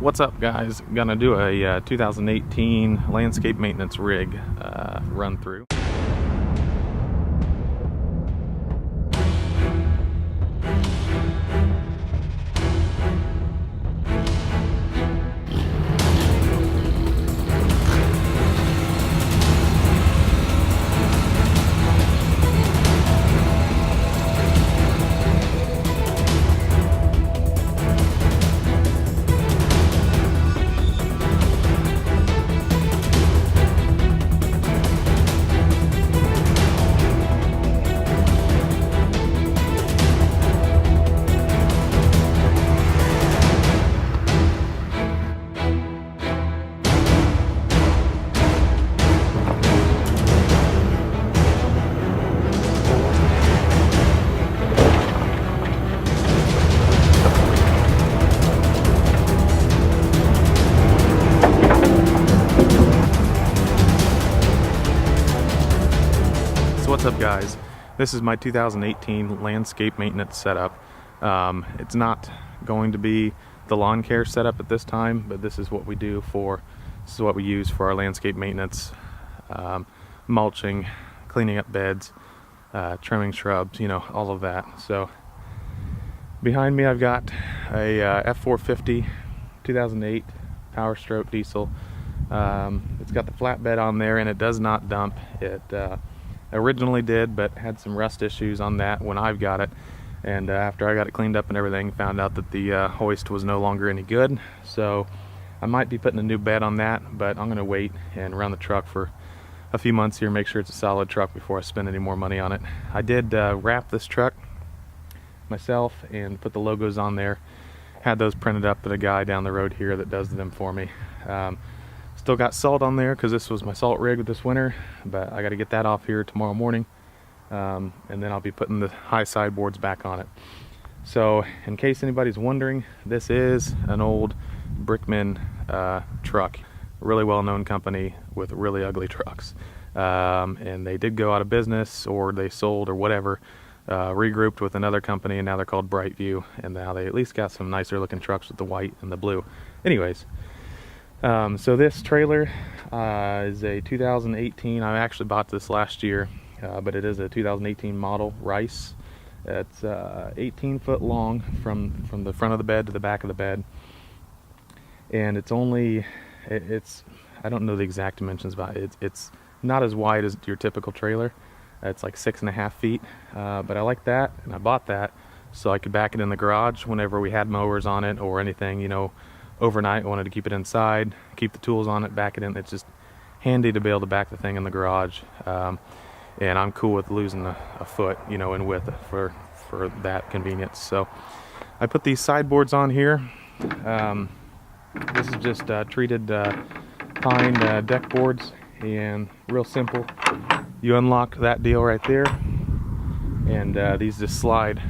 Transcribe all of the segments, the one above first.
What's up, guys? Gonna do a 2018 landscape maintenance rig run through. What's up, guys? This is my 2018 landscape maintenance setup. It's not going to be the lawn care setup at this time, but this is what we use for our landscape maintenance. Mulching, cleaning up beds, trimming shrubs, all of that. So behind me I've got a F450 2008 Power Stroke diesel. It's got the flatbed on there and it does not dump. It originally did, but had some rust issues on that when I've got it, and after I got it cleaned up and everything, found out that the hoist was no longer any good. So I might be putting a new bed on that, but I'm gonna wait and run the truck for a few months here, make sure it's a solid truck before I spend any more money on it. I did wrap this truck myself and put the logos on there, had those printed up at a guy down the road here that does them for me. Still got salt on there because this was my salt rig this winter, but I got to get that off here tomorrow morning, and then I'll be putting the high sideboards back on it. So in case anybody's wondering, this is an old Brickman truck, a really well-known company with really ugly trucks, and they did go out of business, or they sold, or whatever, regrouped with another company, and now they're called Brightview, and now they at least got some nicer looking trucks with the white and the blue. Anyways, so this trailer is a 2018. I actually bought this last year, but it is a 2018 model Rice. It's 18 foot long from the front of the bed to the back of the bed, and it's I don't know the exact dimensions, but it's not as wide as your typical trailer. It's like 6.5 feet, but I like that, and I bought that so I could back it in the garage whenever we had mowers on it or anything, overnight. I wanted to keep it inside, keep the tools on it, back it in. It's just handy to be able to back the thing in the garage, and I'm cool with losing a foot, in width for that convenience. So I put these sideboards on here. This is just treated pine deck boards, and real simple. You unlock that deal right there, and these just slide.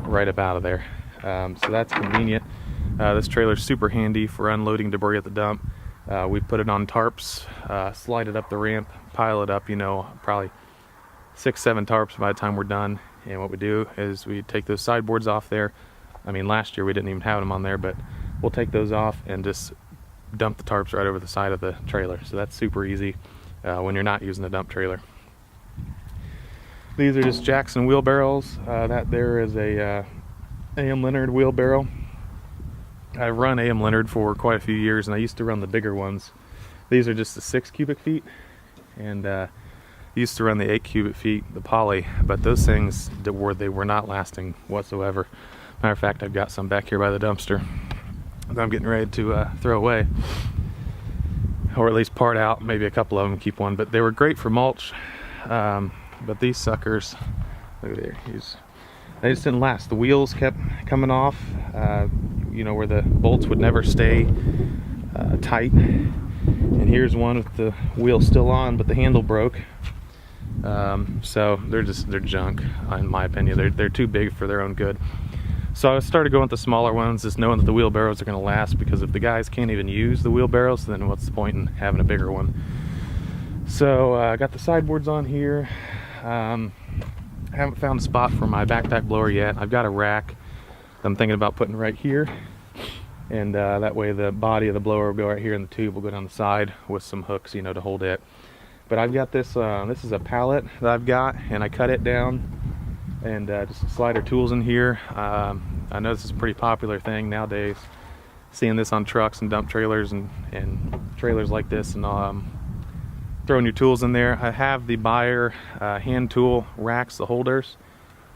Right up out of there, so that's convenient. This trailer's super handy for unloading debris at the dump. We put it on tarps, slide it up the ramp, pile it up, probably 6-7 tarps by the time we're done. And what we do is we take those sideboards off there. I mean, last year we didn't even have them on there, but we'll take those off and just dump the tarps right over the side of the trailer. So that's super easy when you're not using a dump trailer. These are just Jackson wheelbarrows. That there is a A.M. Leonard wheelbarrow. I've run A.M. Leonard for quite a few years, and I used to run the bigger ones. These are just the 6 cubic feet, and used to run the 8 cubic feet, the poly, but those things they were not lasting whatsoever. Matter of fact, I've got some back here by the dumpster that I'm getting ready to throw away, or at least part out, maybe a couple of them, keep one. But they were great for mulch. But these suckers, look at there, they just didn't last. The wheels kept coming off, where the bolts would never stay tight. And here's one with the wheel still on, but the handle broke. So they're junk, in my opinion. They're too big for their own good. So I started going with the smaller ones, just knowing that the wheelbarrows are going to last, because if the guys can't even use the wheelbarrows, then what's the point in having a bigger one? So I got the sideboards on here. I haven't found a spot for my backpack blower yet. I've got a rack I'm thinking about putting right here, and that way the body of the blower will go right here and the tube will go down the side with some hooks, you know, to hold it. But I've got this, this is a pallet that I've got, and I cut it down and just slide our tools in here. I know this is a pretty popular thing nowadays, seeing this on trucks and dump trailers and trailers like this, and throwing your tools in there. I have the Buyer hand tool racks, the holders,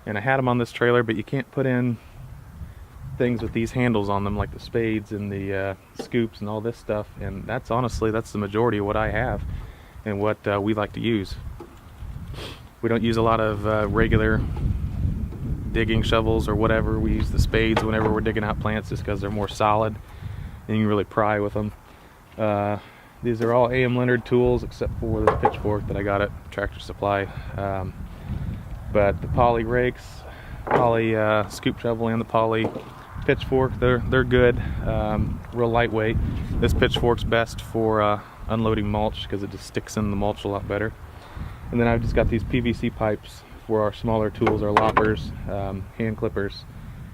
and I had them on this trailer, but you can't put in things with these handles on them like the spades and the scoops and all this stuff, and that's honestly, that's the majority of what I have and what we like to use. We don't use a lot of regular digging shovels or whatever. We use the spades whenever we're digging out plants, just because they're more solid and you can really pry with them. These are all A.M. Leonard tools except for the pitchfork that I got at Tractor Supply. But the poly rakes, poly scoop shovel, and the poly pitchfork, they're good, real lightweight. This pitchfork's best for unloading mulch because it just sticks in the mulch a lot better. And then I've just got these PVC pipes for our smaller tools, our loppers, hand clippers,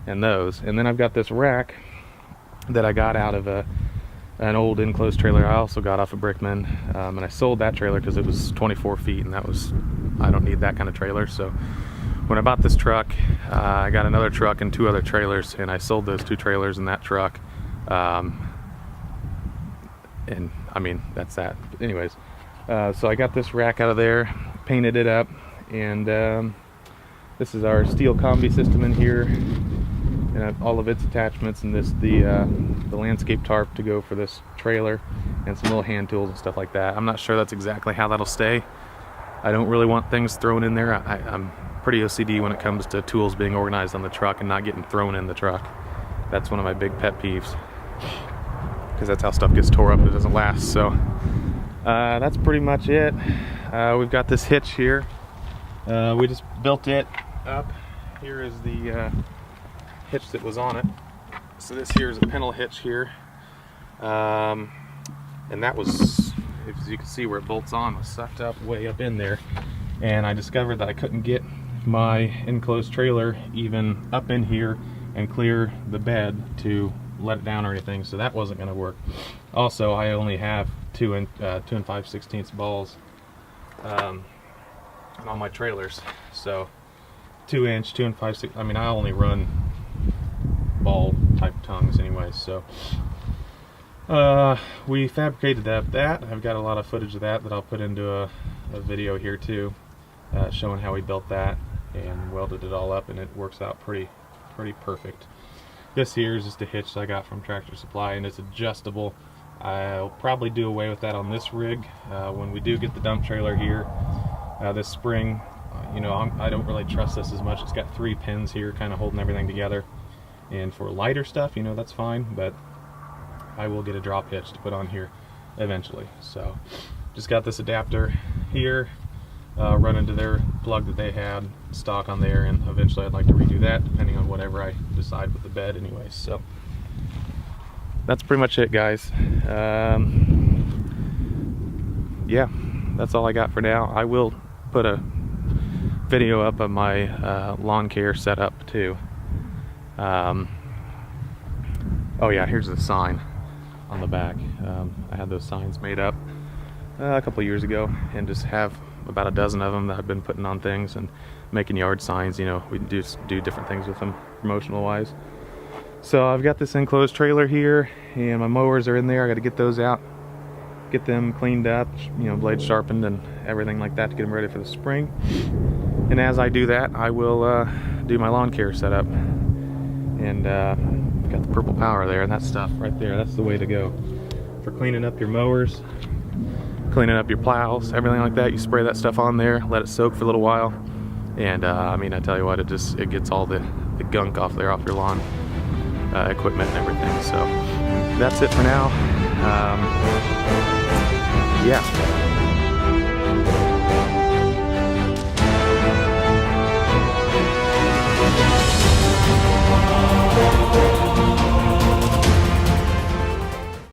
and those. And then I've got this rack that I got out of an old enclosed trailer I also got off of Brickman, and I sold that trailer because it was 24 feet, and that was, I don't need that kind of trailer. So when I bought this truck, I got another truck and 2 other trailers, and I sold those 2 trailers and that truck. And I mean, that's that. But anyways, so I got this rack out of there, painted it up, and this is our steel combi system in here, and all of its attachments, and this the landscape tarp to go for this trailer, and some little hand tools and stuff like that. I'm not sure that's exactly how that'll stay. I don't really want things thrown in there. I'm pretty OCD when it comes to tools being organized on the truck and not getting thrown in the truck. That's one of my big pet peeves, because that's how stuff gets tore up. It doesn't last. So that's pretty much it. We've got this hitch here. We just built it up. Here is the hitch that was on it. So this here is a pintle hitch here, and that was, as you can see where it bolts on, was sucked up way up in there. And I discovered that I couldn't get my enclosed trailer even up in here and clear the bed to let it down or anything, so that wasn't going to work. Also, I only have 2 and 5/16 balls on my trailers, so 2 inch, 2 and 5/16. I mean, I only run ball type tongues anyways. So we fabricated that. I've got a lot of footage of that I'll put into a video here too, showing how we built that and welded it all up, and it works out pretty perfect. This here is just a hitch that I got from Tractor Supply, and it's adjustable. I'll probably do away with that on this rig when we do get the dump trailer here this spring. You know, I don't really trust this as much. It's got 3 pins here kind of holding everything together, and for lighter stuff, you know, that's fine, but I will get a drop hitch to put on here eventually. So just got this adapter here, run into their plug that they had stock on there, and eventually I'd like to redo that depending on whatever I decide with the bed anyways. So that's pretty much it, guys. Yeah, that's all I got for now. I will put a video up of my lawn care setup too. Oh yeah, here's the sign on the back. I had those signs made up a couple years ago, and just have about a dozen of them that I've been putting on things and making yard signs. You know, we can do different things with them promotional wise. So I've got this enclosed trailer here, and my mowers are in there. I got to get those out, get them cleaned up, you know, blades sharpened and everything like that to get them ready for the spring. And as I do that, I will do my lawn care setup. And got the Purple Power there, and that stuff right there, that's the way to go for cleaning up your mowers, cleaning up your plows, everything like that. You spray that stuff on there, let it soak for a little while, and I mean, I tell you what, it gets all the gunk off there, off your lawn equipment and everything. So that's it for now. Yeah.